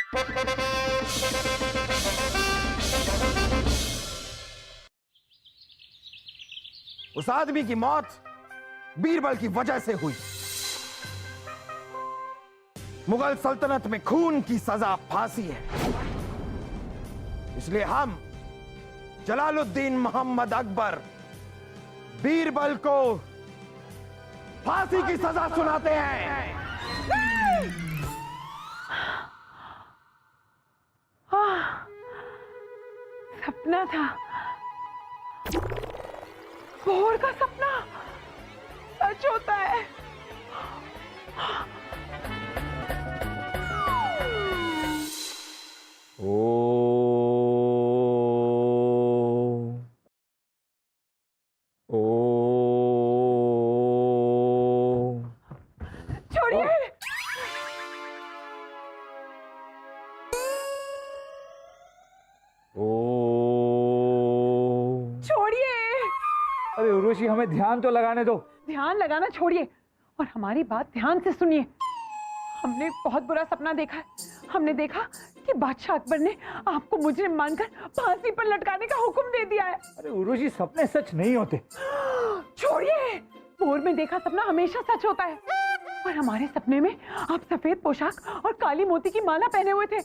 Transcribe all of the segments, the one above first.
उस आदमी की मौत बीरबल की वजह से हुई। मुगल सल्तनत में खून की सजा फांसी है, इसलिए हम जलालुद्दीन मोहम्मद अकबर बीरबल को फांसी की सजा सुनाते हैं। सपना था, भोर का सपना सच होता है। छोड़िए, छोड़िए। अरे उर्वशी, हमें ध्यान तो लगाने दो। ध्यान लगाना छोड़िए और हमारी बात ध्यान से सुनिए। हमने बहुत बुरा सपना देखा है। हमने देखा कि बादशाह अकबर ने आपको मुजरिम मानकर फांसी पर लटकाने का हुक्म दे दिया है। अरे उर्वशी, सपने सच नहीं होते। छोड़िए, भोर में देखा सपना हमेशा सच होता है। और हमारे सपने में आप सफेद पोशाक और काली मोती की माला पहने हुए थे।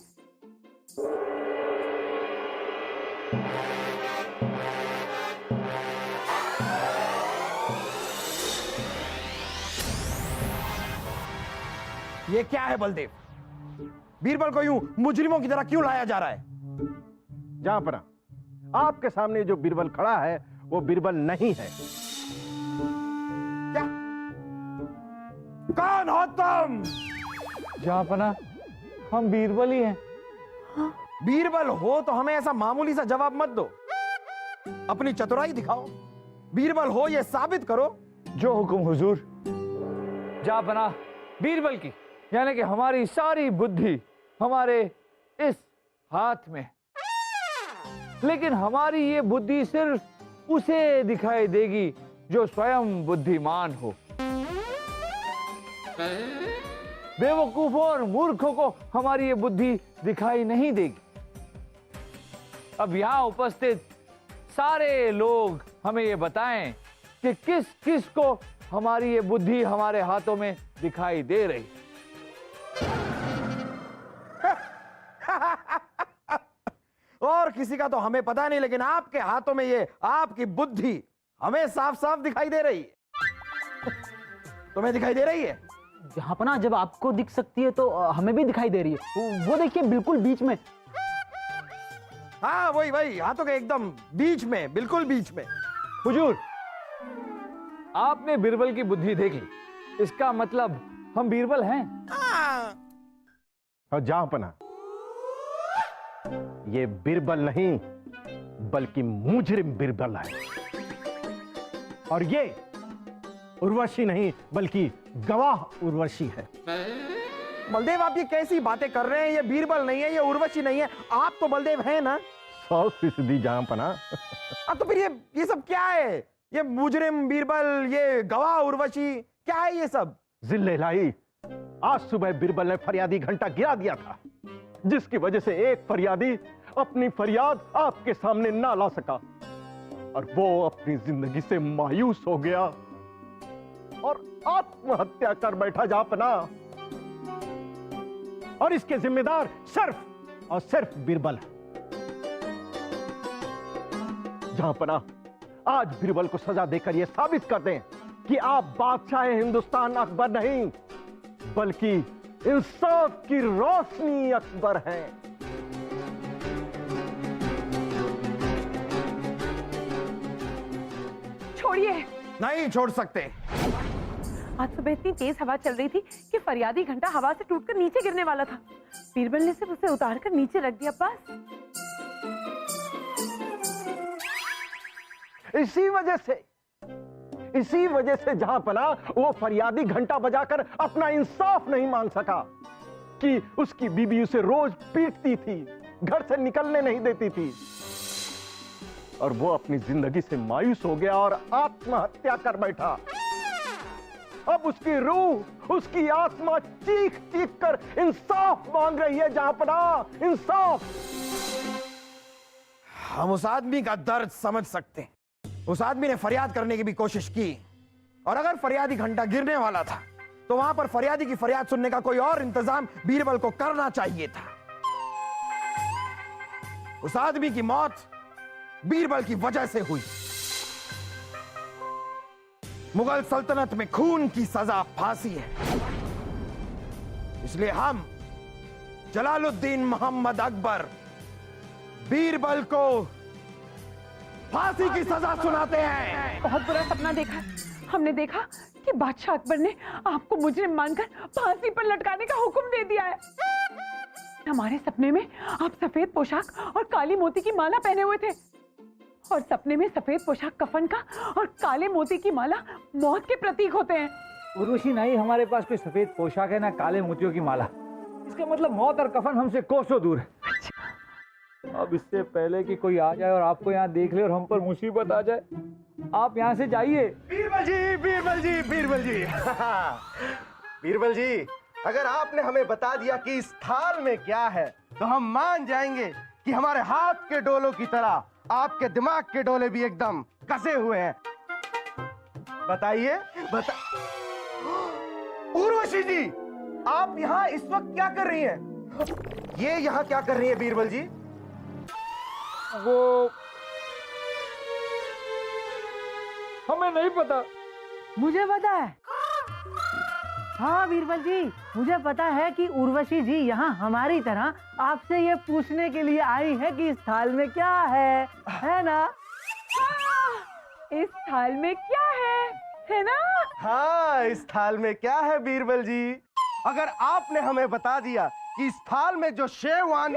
ये क्या है बलदेव? बीरबल को यूं मुजरिमों की तरह क्यों लाया जा रहा है? जहांपना, आपके सामने जो बीरबल खड़ा है वो बीरबल नहीं है। क्या? कौन हो तुम? जहांपना, हम बीरबल ही हैं। बीरबल हो तो हमें ऐसा मामूली सा जवाब मत दो, अपनी चतुराई दिखाओ। बीरबल हो ये साबित करो। जो हुक्म हुजूर। जहांपना, बीरबल की यानी कि हमारी सारी बुद्धि हमारे इस हाथ में, लेकिन हमारी ये बुद्धि सिर्फ उसे दिखाई देगी जो स्वयं बुद्धिमान हो। बेवकूफों और मूर्खों को हमारी ये बुद्धि दिखाई नहीं देगी। अब यहां उपस्थित सारे लोग हमें ये बताएं कि किस किस को हमारी ये बुद्धि हमारे हाथों में दिखाई दे रही। और किसी का तो हमें पता नहीं, लेकिन आपके हाथों में ये आपकी बुद्धि हमें साफ साफ दिखाई दे रही है। तुम्हें दिखाई दे रही है? जहांपना, जब आपको दिख सकती है तो हमें भी दिखाई दे रही है। वो देखिए, बिल्कुल बीच में। हाँ, वही वही, हाथों के एकदम बीच में, बिल्कुल बीच में। हुजूर, आपने बीरबल की बुद्धि देख ली, इसका मतलब हम बीरबल हैं। और जहांपना, ये बीरबल नहीं बल्कि मुजरिम बीरबल है। और ये उर्वशी नहीं बल्कि गवाह उर्वशी है। बलदेव, आप ये कैसी बातें कर रहे हैं? ये बीरबल नहीं है, ये उर्वशी नहीं है, आप तो बलदेव हैं ना? 100% जहांपना। अब तो फिर ये सब क्या है? ये मुजरिम बीरबल, ये गवाह उर्वशी, क्या है ये सब? जिल्ले इलाही, आज सुबह बीरबल ने फरियादी घंटा गिरा दिया था, जिसकी वजह से एक फरियादी अपनी फरियाद आपके सामने ना ला सका और वो अपनी जिंदगी से मायूस हो गया और आत्महत्या कर बैठा जहांपना। और इसके जिम्मेदार सिर्फ और सिर्फ बीरबल है। जहांपना, आज बीरबल को सजा देकर यह साबित कर दें कि आप बादशाह हिंदुस्तान अकबर नहीं बल्कि इंसाफ की रोशनी अकबर हैं। छोड़िए। नहीं छोड़ सकते। आज सुबह इतनी तेज हवा चल रही थी कि फरियादी घंटा हवा से टूटकर नीचे गिरने वाला था। बीरबल ने सिर्फ उसे उतारकर नीचे रख दिया, बस। इसी वजह से जहांपना वो फरियादी घंटा बजाकर अपना इंसाफ नहीं मांग सका कि उसकी बीबी उसे रोज पीटती थी, घर से निकलने नहीं देती थी और वो अपनी जिंदगी से मायूस हो गया और आत्महत्या कर बैठा। अब उसकी रूह, उसकी आत्मा चीख चीख कर इंसाफ मांग रही है जहांपनाह, इंसाफ। हम उस आदमी का दर्द समझ सकते हैं। उस आदमी ने फरियाद करने की भी कोशिश की, और अगर फरियादी घंटा गिरने वाला था तो वहां पर फरियादी की फरियाद सुनने का कोई और इंतजाम बीरबल को करना चाहिए था। उस आदमी की मौत बीरबल की वजह से हुई। मुगल सल्तनत में खून की सजा फांसी है, इसलिए हम जलालुद्दीन मोहम्मद अकबर बीरबल को फांसी की सजा सुनाते हैं। बहुत बुरा सपना देखा है। हमने देखा कि बादशाह अकबर ने आपको मुजरिम मानकर फांसी पर लटकाने का हुक्म दे दिया है। हमारे सपने में आप सफेद पोशाक और काली मोती की माला पहने हुए थे, और सपने में सफेद पोशाक कफन का और काले मोती की माला मौत के प्रतीक होते हैं। उर्वशी, नहीं हमारे पास कोई सफेद पोशाक है ना काले मोतियों की माला। इसका मतलब मौत और कफन हमसे कोसों दूर है। अब इससे पहले कि कोई आ जाए और आपको यहाँ देख ले और हम पर मुसीबत आ जाए, आप यहाँ से जाइए। बीरबल जी, बीरबल जी, बीरबल जी। बीरबल जी, अगर आपने हमें बता दिया कि इस थाल में क्या है तो हम मान जाएंगे कि हमारे हाथ के डोलों की तरह आपके दिमाग के डोले भी एकदम कसे हुए हैं। बताइए, उर्वशी जी, आप यहाँ इस वक्त क्या कर रही हैं? ये यहाँ क्या कर रही है बीरबल जी? वो हमें नहीं पता। मुझे पता है। हाँ बीरबल जी, मुझे पता है कि उर्वशी जी यहाँ हमारी तरह आपसे ये पूछने के लिए आई है कि इस थाल में क्या है ना? इस थाल में क्या है ना? हाँ, इस थाल में क्या है बीरबल जी? अगर आपने हमें बता दिया कि इस थाल में जो शेरवानी।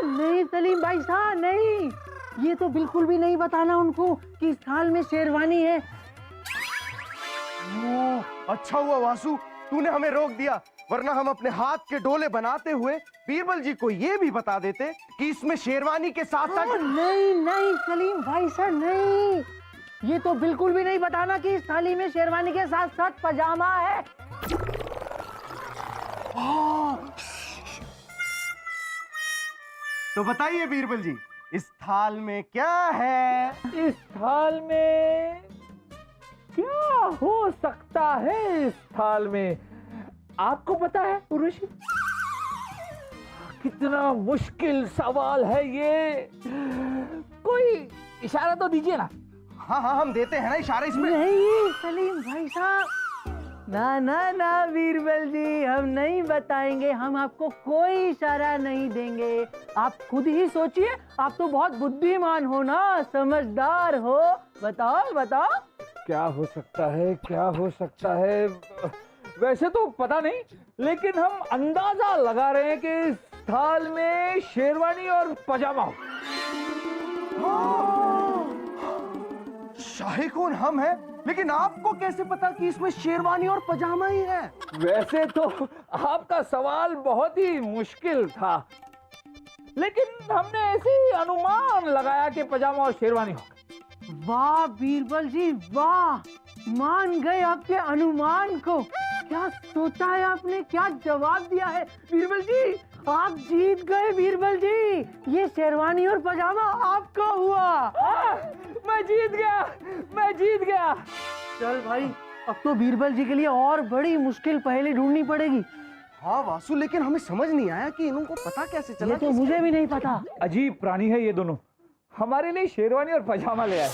नहीं सलीम भाई साहब, नहीं, ये तो बिल्कुल भी नहीं बताना उनको कि इस थाल में शेरवानी है। अच्छा हुआ वासु, तूने हमें रोक दिया, वरना हम अपने हाथ के डोले बनाते हुए बीरबल जी को ये भी बता देते कि इसमें शेरवानी के साथ साथ। नहीं नहीं सलीम भाई साहब, नहीं, ये तो बिल्कुल भी नहीं बताना कि इस थाली में शेरवानी के साथ साथ पजामा है। तो बताइए बीरबल जी, इस थाल में क्या है? इस थाल में क्या हो सकता है? इस थाल में आपको पता है उर्वशी? कितना मुश्किल सवाल है ये। कोई इशारा तो दीजिए ना। हाँ हाँ, हम देते हैं ना इशारा इसमें। नहीं सलीम भाई साहब, ना ना ना बीरबल जी, हम नहीं बताएंगे, हम आपको कोई इशारा नहीं देंगे। आप खुद ही सोचिए, आप तो बहुत बुद्धिमान हो ना, समझदार हो। बताओ बताओ। क्या हो सकता है, क्या हो सकता है? वैसे तो पता नहीं, लेकिन हम अंदाजा लगा रहे हैं कि इस थाल में शेरवानी और पजामा हो। शाही कौन हम हैं, लेकिन आपको कैसे पता कि इसमें शेरवानी और पजामा ही है? वैसे तो आपका सवाल बहुत ही मुश्किल था, लेकिन हमने ऐसे ही अनुमान लगाया कि पजामा और शेरवानी हो। वाह बीरबल जी वाह, मान गए आपके अनुमान को। क्या सोचा है आपने, क्या जवाब दिया है बीरबल जी? आप जीत गए बीरबल जी, ये शेरवानी और पजामा आपका हुआ। मैं जीत गया, मैं जीत गया। चल भाई, अब तो बीरबल जी के लिए और बड़ी मुश्किल पहेली ढूंढनी पड़ेगी। हाँ वासु, लेकिन हमें समझ नहीं आया कि इनको पता कैसे चला। ये तो मुझे भी नहीं पता। अजीब प्राणी है ये दोनों। हमारे लिए शेरवानी और पजामा ले आए।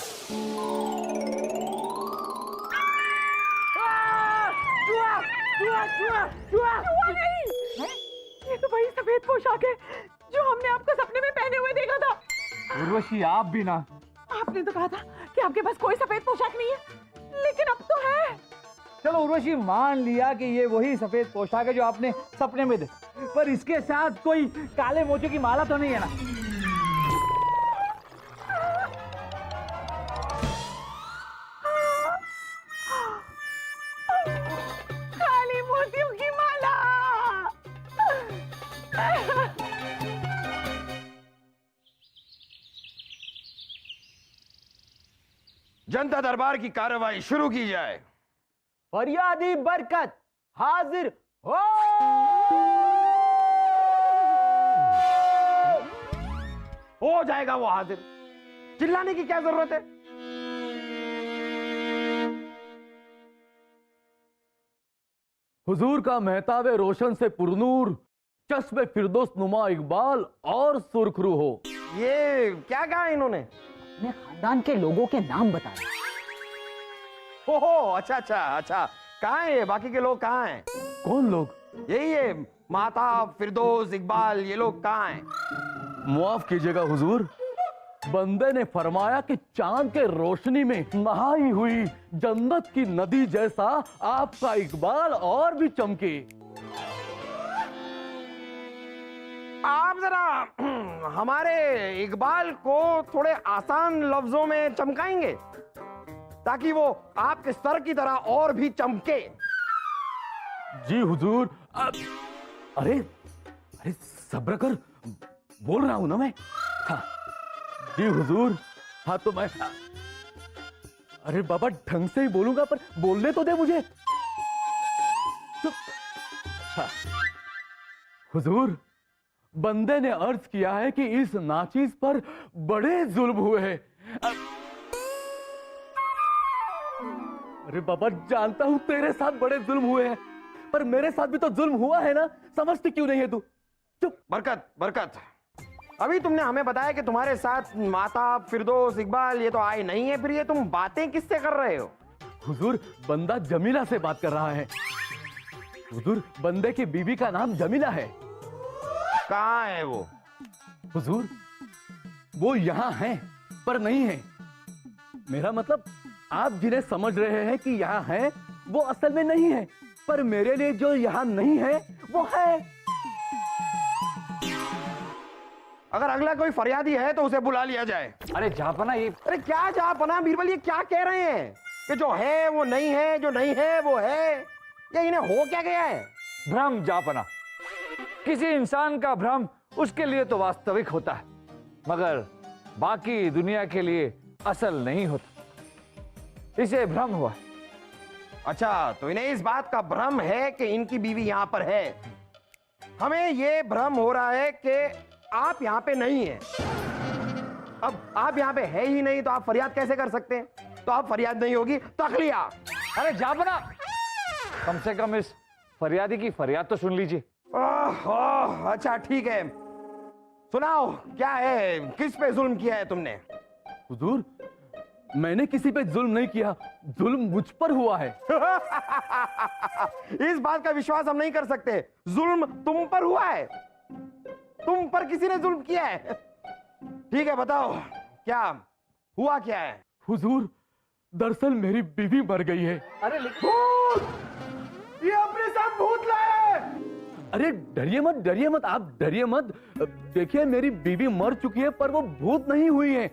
ये तो वही सफेद पोशाक है जो हमने आपको सपने में पहने हुए देखा था। उर्वशी, आप भी ना। आपने तो कहा था कि आपके पास कोई सफेद पोशाक नहीं है, लेकिन अब तो है। चलो उर्वशी, मान लिया कि ये वही सफेद पोशाक है जो आपने सपने में देखा, पर इसके साथ कोई काले मोतियों की माला तो नहीं है ना? काली मोतियों की माला। जनता दरबार की कार्रवाई शुरू की जाए। फरियादी बरकत हाजिर हो। हो जाएगा वो हाजिर, चिल्लाने की क्या जरूरत है? हुजूर का महताबे रोशन से पुरनूर, चश्मे फिरदौस नुमा इकबाल और सुरखरू हो। ये क्या कहा इन्होंने? अपने खानदान के लोगों के नाम बताए। ओहो, अच्छा अच्छा अच्छा, कहाँ है ये? बाकी के लोग कहाँ हैं? कौन लोग? यही है, माताब, फिरदौस, इकबाल, ये लोग कहाँ हैं? मुआफ कीजिएगा हुजूर, बंदे ने फरमाया कि चांद के रोशनी में नहाई हुई जन्नत की नदी जैसा आपका इकबाल और भी चमके। आप जरा हमारे इकबाल को थोड़े आसान लफ्जों में चमकाएंगे ताकि वो आपके सर की तरह और भी चमके। जी हुजूर। अरे अरे सब्र कर, बोल रहा हूं ना मैं। हाँ जी हुजूर। हाँ तो मैं, अरे बाबा ढंग से ही बोलूंगा, पर बोलने तो दे मुझे। तो, हाँ। हुजूर, बंदे ने अर्ज किया है कि इस नाचीज पर बड़े जुल्म हुए हैं। अरे बाबा जानता हूं तेरे साथ बड़े जुल्म हुए हैं, पर मेरे साथ भी तो जुल्म हुआ है ना, समझती क्यों नहीं है तू? चुप। बरकत बरकत, अभी तुमने हमें बताया कि तुम्हारे साथ माताब, फिरदौस, इकबाल ये तो आए नहीं है, फिर ये तुम बातें किससे कर रहे हो? हुजूर, बंदा जमीला से बात कर रहा है। हुजूर, बंदे की बीवी का नाम जमीला है। कहाँ है वो? हुजूर, वो यहां है पर नहीं है। मेरा मतलब, आप जिन्हें समझ रहे हैं कि यहां है वो असल में नहीं है, पर मेरे लिए जो यहां नहीं है वो है। अगर अगला कोई फरियादी है तो उसे बुला लिया जाए। अरे जापना, ये अरे क्या जापना बीरबल, ये क्या कह रहे हैं कि जो है वो नहीं है, जो नहीं है वो है? ये इन्हें हो क्या गया है? भ्रम जापना, किसी इंसान का भ्रम उसके लिए तो वास्तविक होता है, मगर बाकी दुनिया के लिए असल नहीं होता। इसे भ्रम हुआ। अच्छा, तो इन्हें इस बात का भ्रम है कि इनकी बीवी यहां पर है। हमें यह भ्रम हो रहा है कि आप यहां पे नहीं हैं। अब आप यहां पे है ही नहीं तो आप फरियाद कैसे कर सकते हैं? तो आप फरियाद नहीं होगी, तखलिया। अरे जापना, कम से कम इस फरियादी की फरियाद तो सुन लीजिए। अच्छा ठीक है, सुनाओ क्या है, किस पे जुल्म किया है तुमने? हुजूर, मैंने किसी पे जुल्म नहीं किया, जुल्म मुझ पर हुआ है। इस बात का विश्वास हम नहीं कर सकते, जुल्म तुम पर हुआ है, तुम पर किसी ने जुल्म किया है। ठीक है, बताओ क्या हुआ, क्या है? हुजूर, दरअसल मेरी बीवी मर गई है। अरे ये अपने साथ भूत लाए। अरे डरिए मत, डरिए मत, आप डरिए मत। देखिए, मेरी बीवी मर चुकी है पर वो भूत नहीं हुई है।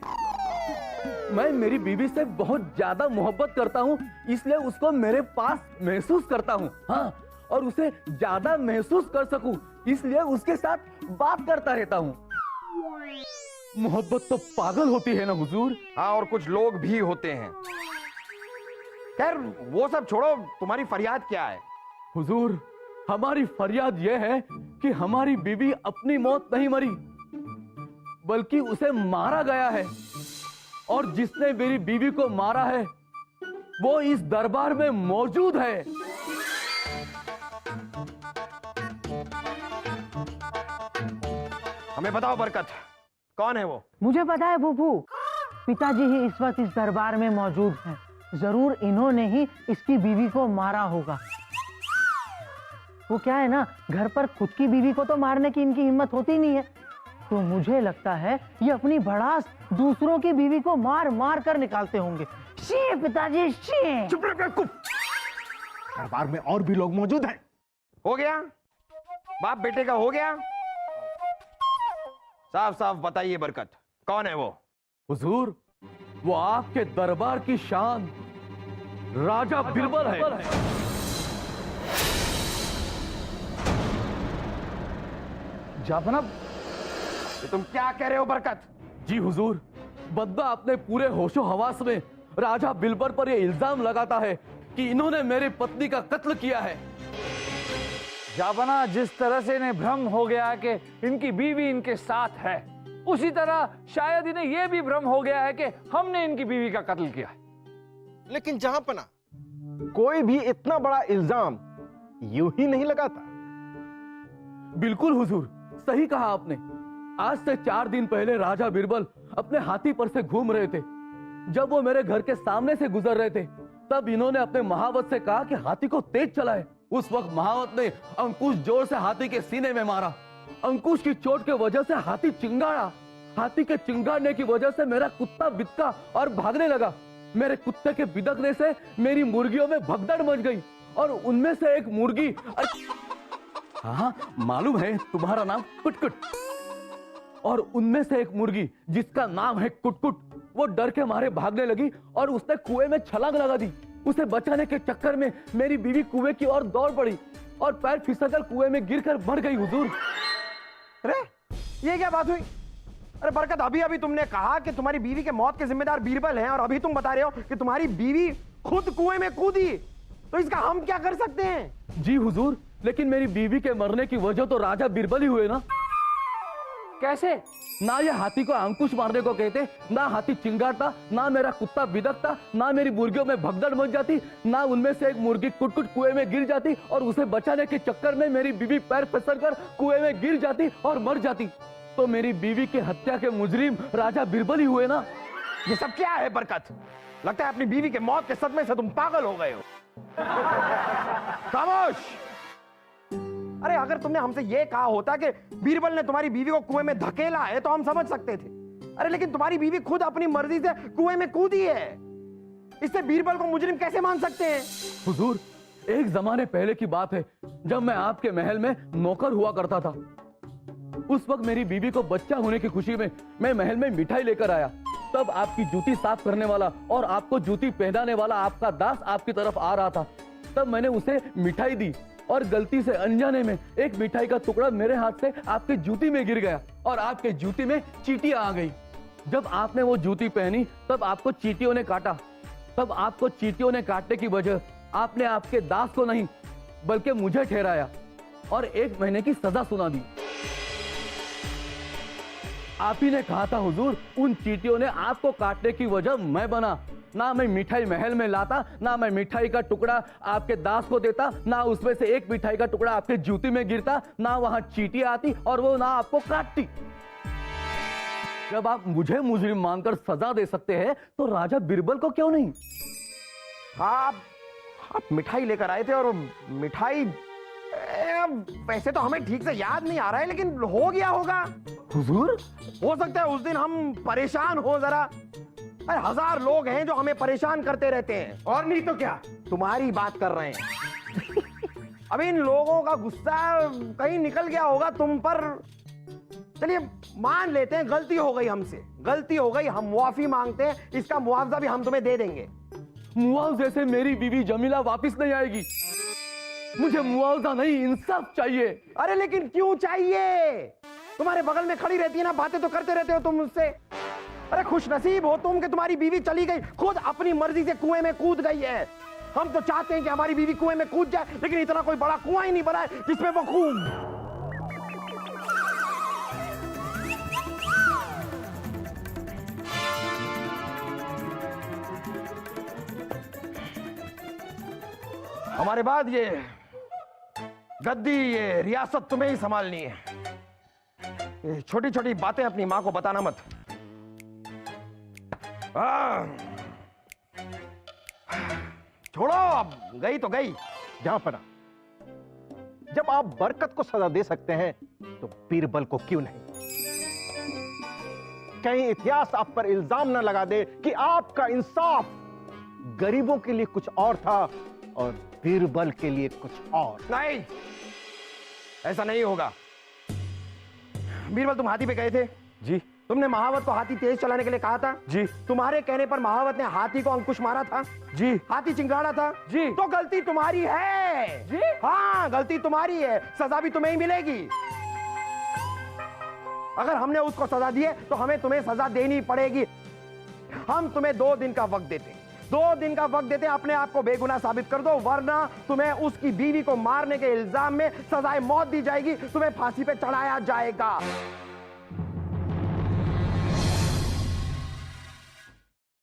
मैं मेरी बीवी से बहुत ज्यादा मोहब्बत करता हूँ, इसलिए उसको मेरे पास महसूस करता हूँ। हाँ, और उसे ज्यादा महसूस कर सकूं, इसलिए उसके साथ बात करता रहता हूँ। मोहब्बत तो पागल होती है ना हुजूर। हाँ, और कुछ लोग भी होते हैं। खैर वो सब छोड़ो, तुम्हारी फरियाद क्या है? हुजूर, हमारी फरियाद यह है कि हमारी बीवी अपनी मौत नहीं मरी, बल्कि उसे मारा गया है, और जिसने मेरी बीवी को मारा है वो इस दरबार में मौजूद है। हमें बताओ बरकत, कौन है वो? मुझे पता है फूफू, पिताजी ही इस वक्त इस दरबार में मौजूद हैं। जरूर इन्होंने ही इसकी बीवी को मारा होगा। वो क्या है ना, घर पर खुद की बीवी को तो मारने की इनकी हिम्मत होती नहीं है, तो मुझे लगता है ये अपनी भड़ास दूसरों की बीवी को मार मार कर निकालते होंगे। शी पिताजी, शी। चुप रह बेवकूफ। दरबार में और भी लोग मौजूद हैं। हो गया, बाप बेटे का हो गया। साफ साफ बताइए बरकत, कौन है वो? हुजूर, वो आपके दरबार की शान राजा बिरबल है। जापना, ये तुम क्या कह रहे हो बरकत? जी हुजूर, बंदा अपने पूरे होशो हवास में राजा बिरबल पर यह इल्जाम लगाता है कि इन्होंने मेरी पत्नी का कत्ल किया है। जाबना, जिस तरह से इन्हें भ्रम हो गया कि इनकी बीवी इनके साथ है, उसी तरह शायद इन्हें यह भी भ्रम हो गया है कि हमने इनकी बीवी का कत्ल किया है। लेकिन जहांपना, कोई भी इतना बड़ा इल्जाम यूं ही नहीं लगाता। बिल्कुल हुजूर, सही कहा आपने। आज से 4 दिन पहले राजा बिरबल अपने हाथी पर से घूम रहे थे। जब वो मेरे घर के सामने से गुजर रहे थे, तब इन्होंने अपने महावत से कहा कि हाथी को तेज चलाए। उस वक्त महावत ने अंकुश जोर से हाथी के सीने में मारा। अंकुश की चोट के वजह से हाथी चिंगाड़ा। हाथी के चिंगाड़ने की वजह से मेरा कुत्ता बिदका और भागने लगा। मेरे कुत्ते के बिदकने से मेरी मुर्गियों में भगदड़ मच गई और उनमें से एक मुर्गी, हाँ मालूम है तुम्हारा नाम कुटकुट, और उनमें से एक मुर्गी जिसका नाम है कुटकुट, वो डर के मारे भागने लगी और उसने कुएं में छलांग लगा दी। उसे बचाने के चक्कर में मेरी बीवी कुएं की ओर दौड़ पड़ी और पैर फिसलकर कुएं में गिरकर मर गई हुजूर। अरे ये क्या बात हुई? अरे बरकत, अभी अभी तुमने कहा कि तुम्हारी बीवी के मौत के जिम्मेदार बीरबल हैं, और अभी तुम बता रहे हो कि तुम्हारी बीवी खुद कुएं में कूदी। तो इसका हम क्या कर सकते हैं? जी हुजूर, लेकिन मेरी बीवी के मरने की वजह तो राजा बिरबल ही हुए ना। कैसे? ना ये हाथी को अंकुश मारने को कहते, ना हाथी चिंगारता, ना मेरा कुत्ता बिदकता, ना मेरी मुर्गियों में भगदड़ मच जाती, ना उनमें से एक मुर्गी कुटकुट कुएं में गिर जाती और उसे बचाने के चक्कर में मेरी बीवी पैर फिसलकर कुएं में गिर जाती और मर जाती। तो मेरी बीवी की हत्या के मुजरिम राजा बिरबल ही हुए ना। ये सब क्या है बरकत? लगता है अपनी बीवी के मौत के सदमे से तुम पागल हो गए हो। खामोश! अरे अगर तुमने हमसे यह कहा होता कि बीरबल ने तुम्हारी बीवी को कुएं में धकेला है तो हम समझ सकते थे। अरे लेकिन तुम्हारी बीवी खुद अपनी मर्जी से कुएं में कूदी है, इससे बीरबल को मुजरिम कैसे मान सकते हैं? हुजूर, एक जमाने पहले की बात है, जब मैं आपके महल में नौकर हुआ करता था। उस वक्त मेरी बीवी को बच्चा होने की खुशी में मैं महल में मिठाई लेकर आया। तब आपकी जूती साफ करने वाला और आपको जूती पहनाने वाला आपका दास आपकी तरफ आ रहा था। तब मैंने उसे मिठाई दी और गलती से अनजाने में एक मिठाई का टुकड़ा मेरे हाथ से आपके जूती में गिर गया और आपके जूती में चींटियां आ गई। जब आपने वो जूती पहनी तब आपको चींटियों ने काटा। तब आपको चींटियों ने काटने की वजह आपने आपके दास को नहीं बल्कि मुझे ठहराया और 1 महीने की सजा सुना दी। आप ही ने कहा था हुजूर, उन चींटियों ने आपको काटने की वजह मैं बना। ना मैं मिठाई महल में लाता, ना मैं मिठाई का टुकड़ा आपके दास को देता, ना उसमें से एक मिठाई का टुकड़ा आपके जूती में गिरता, ना वहां चींटियां आती और वो ना आपको काटती। जब आप मुझे मुजरिम मानकर सजा दे सकते हैं तो राजा बिरबल को क्यों नहीं? आप मिठाई लेकर आए थे और मिठाई वैसे तो हमें ठीक से याद नहीं आ रहा है, लेकिन हो गया होगा हुजूर। हो सकता है उस दिन हम परेशान हो जरा। अरे 1000 लोग हैं जो हमें परेशान करते रहते हैं, और नहीं तो क्या तुम्हारी बात कर रहे हैं। अब इन लोगों का गुस्सा कहीं निकल गया होगा तुम पर। चलिए मान लेते हैं गलती हो गई हमसे, गलती हो गई, हम मुआफी मांगते हैं, इसका मुआवजा भी हम तुम्हें दे देंगे। मुआवजे से मेरी बीवी जमीला वापस नहीं आएगी। मुझे मुआवजा नहीं, इंसाफ चाहिए। अरे लेकिन क्यों चाहिए? तुम्हारे बगल में खड़ी रहती है ना, बातें तो करते रहते हो तुम मुझसे। अरे खुश नसीब हो तुम कि तुम्हारी बीवी चली गई, खुद अपनी मर्जी से कुएं में कूद गई है। हम तो चाहते हैं कि हमारी बीवी कुएं में कूद जाए, लेकिन इतना कोई बड़ा कुआं ही नहीं बना है जिसमें वो कूद। हमारे बाद ये गद्दी, ये रियासत तुम्हें ही संभालनी है। ये छोटी छोटी बातें अपनी मां को बताना मत। छोड़ो, अब गई तो गई। जहां पर जब आप बरकत को सजा दे सकते हैं तो बीरबल को क्यों नहीं? कहीं इतिहास आप पर इल्जाम न लगा दे कि आपका इंसाफ गरीबों के लिए कुछ और था और बीरबल के लिए कुछ और। नहीं, ऐसा नहीं होगा। बीरबल, तुम हाथी पे गए थे जी। तुमने महावत को हाथी तेज चलाने के लिए कहा था जी। तुम्हारे कहने पर महावत ने हाथी को अंकुश मारा था जी। हाथी चिंगाड़ा था जी। तो गलती तुम्हारी है जी। हाँ, गलती तुम्हारी है, सजा भी तुम्हें ही मिलेगी। अगर हमने उसको सजा दी है तो हमें तुम्हें सजा देनी पड़ेगी। हम तुम्हें 2 दिन का वक्त देते हैं। 2 दिन का वक्त देते हैं, अपने आप को बेगुनाह साबित कर दो, वरना तुम्हें उसकी बीवी को मारने के इल्जाम में सजाए मौत दी जाएगी, तुम्हें फांसी पे चढ़ाया जाएगा।